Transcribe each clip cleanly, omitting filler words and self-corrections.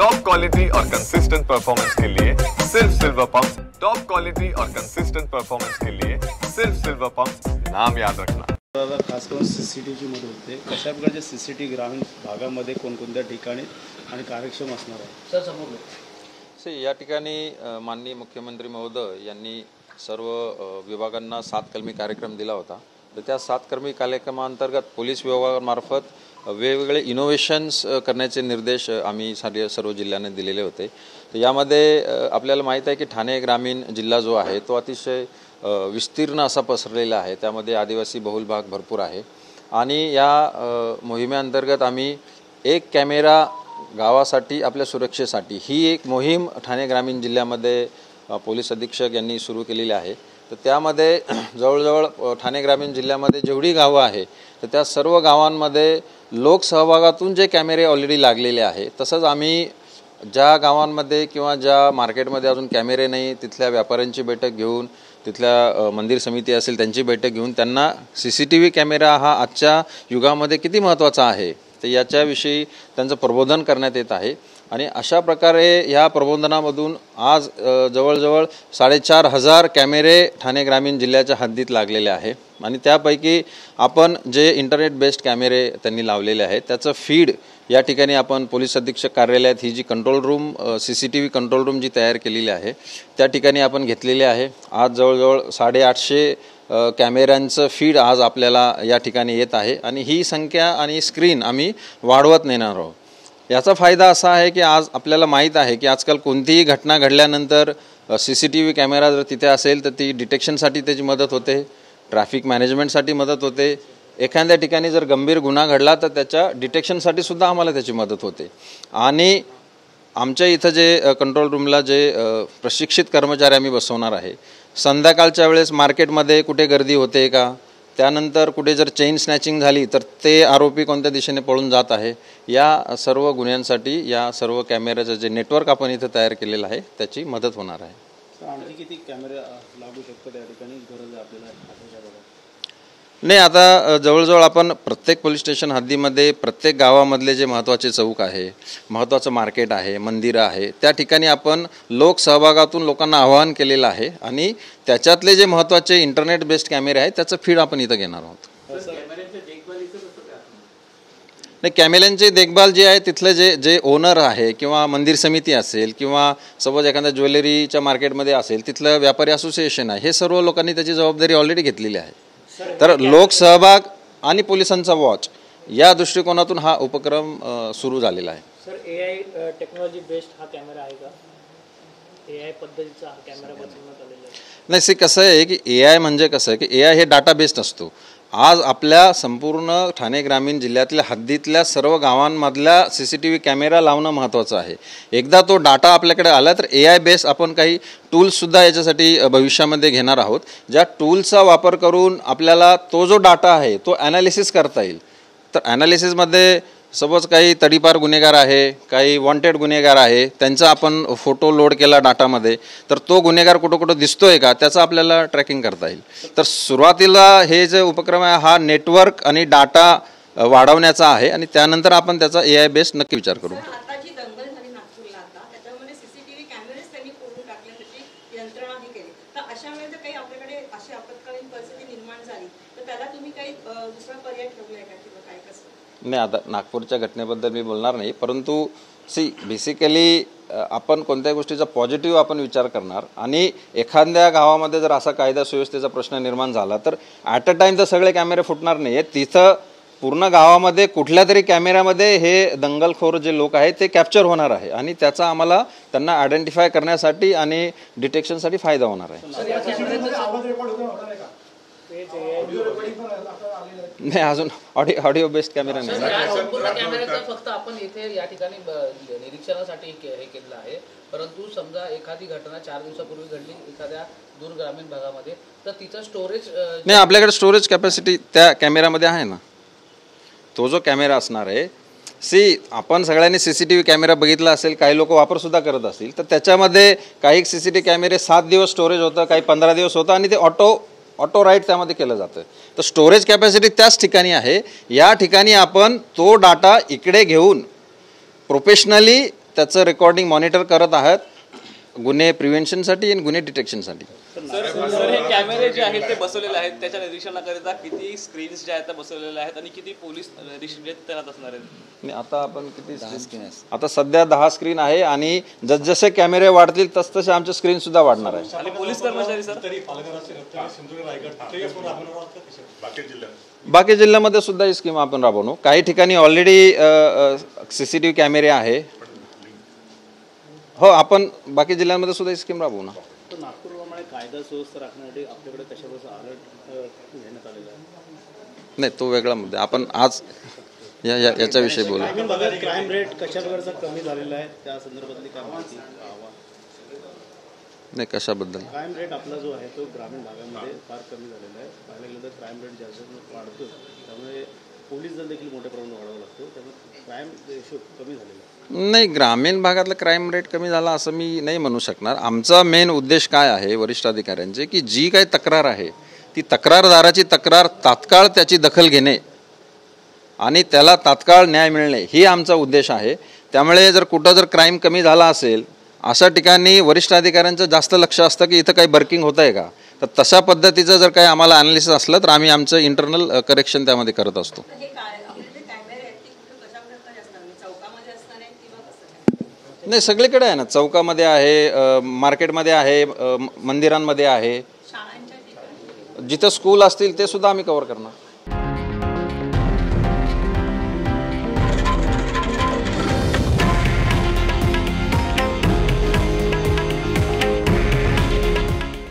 Top quality और consistent performance के लिए सिर्फ सिल्वर पंप्स। टॉप क्वालिटी और कंसिस्टेंट परफॉर्मेंस के लिए सिर्फ सिल्वर पंप्स, नाम याद रखना। खास करून सीसीटीव्हीची मदत होते। कशा प्रकारचे सीसीटीव्ही ग्रामीण भागामध्ये कोणकोणत्या ठिकाणी आणि कार्यक्षम असणार आहे सर समोर? या ठिकाणी माननीय मुख्यमंत्री महोदय यांनी सर्व विभागांना 7 कलमी कार्यक्रम दिला होता। तर त्या 7 कलमी कार्यक्रमांतर्गत पोलीस विभागामार्फत वेगवेगळे इनोव्हेशन्स करण्याचे निर्देश आम्ही सर्व जिल्ह्यांना दिलेले होते। तर यामध्ये आपल्याला माहित आहे की ठाणे ग्रामीण जिल्हा जो आहे तो अतिशय विस्तीर्ण असा पसरलेला आहे। त्यामध्ये आदिवासी बहुल भाग भरपूर आहे आणि या मोहिमेअंतर्गत आम्ही एक कॅमेरा गावासाठी आपल्या सुरक्षेसाठी ही एक मोहीम ठाणे ग्रामीण जिल्ह्यामध्ये पोलीस अधीक्षक यांनी सुरू केलेली आहे। तर त्यामध्ये जवळजवळ ठाणे ग्रामीण जिल्ह्यामध्ये जेवढी गावं आहे तर त्या सर्व गावांमध्ये लोकसहभागातून जे कॅमेरे ऑलरेडी लागलेले आहे, तसंच आम्ही ज्या गावांमध्ये किंवा ज्या मार्केटमध्ये अजून कॅमेरे नाही तिथल्या व्यापाऱ्यांची बैठक घेऊन, तिथल्या मंदिर समिती असेल त्यांची बैठक घेऊन त्यांना सीसीटीव्ही कॅमेरा हा आजच्या युगामध्ये किती महत्त्वाचा आहे तर याच्याविषयी त्यांचं प्रबोधन करण्यात येत आहे। आणि अशा प्रकारे ह्या प्रबोधनामधून आज जवळजवळ 4,500 कॅमेरे ठाणे ग्रामीण जिल्ह्याच्या हद्दीत लागलेले आहे आणि त्यापैकी आपण जे इंटरनेट बेस्ड कॅमेरे त्यांनी लावलेले आहेत त्याचं फीड या ठिकाणी आपण पोलीस अधीक्षक कार्यालयात ही जी control room CCTV control room जी तयार केलेली आहे त्या ठिकाणी आपण घेतलेली आहे। आज जवळजवळ 850 कॅमेऱ्यांचं फीड आज आपल्याला या ठिकाणी येत आहे आणि ही संख्या आणि स्क्रीन आम्ही वाढवत नेणार आहोत। याचा फायदा असा आहे की आज आपल्याला माहीत आहे की आजकाल कोणतीही घटना घडल्यानंतर सीसीटीव्ही कॅमेरा जर तिथे असेल तर ती डिटेक्शनसाठी त्याची मदत होते, ट्रॅफिक मॅनेजमेंटसाठी मदत होते, एखाद्या ठिकाणी जर गंभीर गुन्हा घडला तर त्याच्या डिटेक्शनसाठी सुद्धा आम्हाला त्याची मदत होते। आणि आमच्या इथं जे कंट्रोल रूमला जे प्रशिक्षित कर्मचारी आम्ही बसवणार आहे, संध्याकाळच्या वेळेस मार्केटमध्ये कुठे गर्दी होते का, त्यानंतर कुठे जर चेन स्नॅचिंग झाली तर ते आरोपी कोणत्या दिशेने पळून जात आहे, या सर्व गुन्ह्यांसाठी या सर्व कॅमेऱ्याचं जे नेटवर्क आपण इथं तयार केलेलं आहे त्याची मदत होणार आहे। आणखी किती कॅमेरे लागू शकतो त्या ठिकाणी गरज आहे आपल्याला? नाही, आता जवळजवळ आपण प्रत्येक पोलीस स्टेशन हद्दीमध्ये प्रत्येक गावामधले जे महत्त्वाचे चौक आहे, महत्त्वाचं मार्केट आहे, मंदिरं आहे, त्या ठिकाणी आपण लोकसहभागातून लोकांना आवाहन केलेलं आहे आणि त्याच्यातले जे महत्त्वाचे इंटरनेट बेस्ड कॅमेरे आहेत त्याचं फीड आपण इथं घेणार आहोत। नाही, कॅमेऱ्यांची देखभाल जी आहे तिथलं जे ओनर आहे किंवा मंदिर समिती असेल किंवा सपोज एखाद्या ज्वेलरीच्या मार्केटमध्ये असेल तिथलं व्यापारी असोसिएशन आहे, हे सर्व लोकांनी त्याची जबाबदारी ऑलरेडी घेतलेली आहे। तर लोकसहभाग आणि पोलिसांचा वॉच या दृष्टिकोनातून हा उपक्रम सुरू झालेला आहे। सर, AI टेक्नॉलॉजी बेस्ड हा कॅमेरा आहे का? AI पद्धतीचा हा कॅमेरा बनवण्यात आलेला आहे? नाही, कसं आहे की AI म्हणजे कसं आहे की AI हे डाटा बेस्ड असतो। आज आपल्या संपूर्ण ठाणे ग्रामीण जिल्ह्यातल्या हद्दीतल्या सर्व गावांमधल्या सीसीटीव्ही कॅमेरा लावणं महत्त्वाचं आहे। एकदा तो डाटा आपल्याकडे आला तर AI बेस आपण काही टूल्ससुद्धा याच्यासाठी भविष्यामध्ये घेणार आहोत, ज्या टूल्सचा वापर करून आपल्याला तो जो डाटा आहे तो ॲनालिसिस करता येईल। तर ॲनालिसिसमध्ये सपोज काही तडीपार गुन्हेगार आहे, काही वॉन्टेड गुन्हेगार आहे, त्यांचा आपण फोटो लोड केला डाटामध्ये तर तो गुन्हेगार कुठं कुठं दिसतोय का त्याचा आपल्याला ट्रॅकिंग करता येईल। तर सुरुवातीला हे जे उपक्रम आहे हा नेटवर्क आणि डाटा वाढवण्याचा आहे आणि त्यानंतर आपण त्याचा AI बेस्ड नक्की विचार करू। नाही, आता नागपूरच्या घटनेबद्दल मी बोलणार नाही, परंतु बेसिकली आपण कोणत्या गोष्टीचा पॉझिटिव्ह आपण विचार करणार आणि एखाद्या गावामध्ये जर असा कायदा सुव्यवस्थेचा प्रश्न निर्माण झाला तर ॲट अ टाइम तर सगळे कॅमेरे फुटणार नाही आहेत। तिथं पूर्ण गावामध्ये कुठल्या तरी कॅमेऱ्यामध्ये हे दंगलखोर जे लोक आहेत ते कॅप्चर होणार आहे आणि त्याचा आम्हाला त्यांना आयडेंटिफाय करण्यासाठी आणि डिटेक्शनसाठी फायदा होणार आहे। नाही, अजून ऑडिओ बेस्ड कॅमेरा नाही। फक्त आपण इथे या ठिकाणी निरीक्षणासाठी हे केलेलं आहे, परंतु समजा एखादी घटना 4 दिवसापूर्वी घडली एखाद्या दूर ग्रामीण भागामध्ये तर तिचं स्टोरेज नाही, आपल्याकडे स्टोरेज कॅपॅसिटी त्या कॅमेऱ्यामध्ये आहे ना। तो जो कॅमेरा असणार आहे आपण सगळ्यांनी सीसीटीव्ही कॅमेरा बघितला असेल, काही लोक वापरसुद्धा करत असतील तर त्याच्यामध्ये काही सीसीटीव्ही कॅमेरे 7 दिवस स्टोरेज होतं, काही 15 दिवस होतं आणि ते ऑटो राईट त्यामध्ये केलं जातं। तर स्टोरेज कॅपॅसिटी त्याच ठिकाणी आहे। या ठिकाणी आपण तो डाटा इकडे घेऊन प्रोफेशनली त्याचं रेकॉर्डिंग मॉनिटर करत आहात गुन्हे प्रिव्हेन्शनसाठी आणि गुन्हे डिटेक्शनसाठी. सर हे कॅमेरे जे आहेत ते बसवलेले आहेत त्याच्या निरीक्षणाकरिता किती स्क्रीन्स ज्या आहेत त्या बसवलेल्या आहेत आणि किती पोलीस निरीक्षक तैनात असणार आहेत? आता आपण किती स्क्रीन, आता सध्या 10 स्क्रीन आहे आणि जसजसे कॅमेरे वाढतील तसतसे आमचे स्क्रीन सुद्धा वाढणार आहे. आणि पोलीस कर्मचारी सर बाकी जिल्ह्यामध्ये सुद्धा ही स्कीम आपण राबवू. काही ठिकाणी ऑलरेडी CCTV कॅमेरे आहे. हो, आपण बाकी जिल्ह्यांमध्ये सुद्धा ही स्कीम राबवू ना. तर नागपूरप्रमाणे कायदा सुव्यवस्था राखण्यासाठी आपल्याकडे कशाप्रकारचा अलर्ट घेण्यात आलेला आहे? नाही, तो वेगळा मुद्दा. आपण आज याच्याविषयी बोलू. ग्रामीण भागात क्राईम रेट कशा प्रकारचा कमी झालेला आहे त्या संदर्भातली काय माहिती? नाही, कशाबद्दल? क्राईम रेट आपला जो आहे तो ग्रामीण भागामध्ये फार कमी झालेला आहे. पाहायला गेलं तर क्राईम रेट जास्त वाढतो, त्यामुळे पोलीस दल देखील मोठ्या प्रमाणात वाढावं लागतो, त्यामुळे क्राईम रेशो कमी झालेला आहे. नाही, ग्रामीण भागातलं क्राईम रेट कमी झाला असं मी नाही म्हणू शकणार. आमचा मेन उद्देश काय आहे वरिष्ठ अधिकाऱ्यांचे, की जी काही तक्रार आहे ती तक्रारदाराची तक्रार तात्काळ त्याची दखल घेणे आणि त्याला तात्काळ न्याय मिळणे ही आमचा उद्देश आहे. त्यामुळे जर कुठं जर क्राईम कमी झाला असेल अशा ठिकाणी वरिष्ठ अधिकाऱ्यांचं जास्त लक्ष असतं की इथं काही बर्किंग होतं आहे का. तर तशा पद्धतीचं जर काही आम्हाला ॲनालिसिस असलं तर आम्ही आमचं इंटरनल करेक्शन त्यामध्ये करत असतो. नाही, सगळीकडे आहे ना. चौकामध्ये आहे, मार्केटमध्ये आहे, मंदिरांमध्ये आहे, जिथं स्कूल असतील ते सुद्धा आम्ही कव्हर करणार.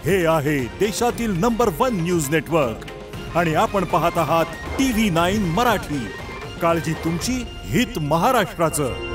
हे आहे देशातील नंबर 1 न्यूज नेटवर्क आणि आपण पाहत आहात TV9 मराठी. काळजी तुमची, हित महाराष्ट्राचं.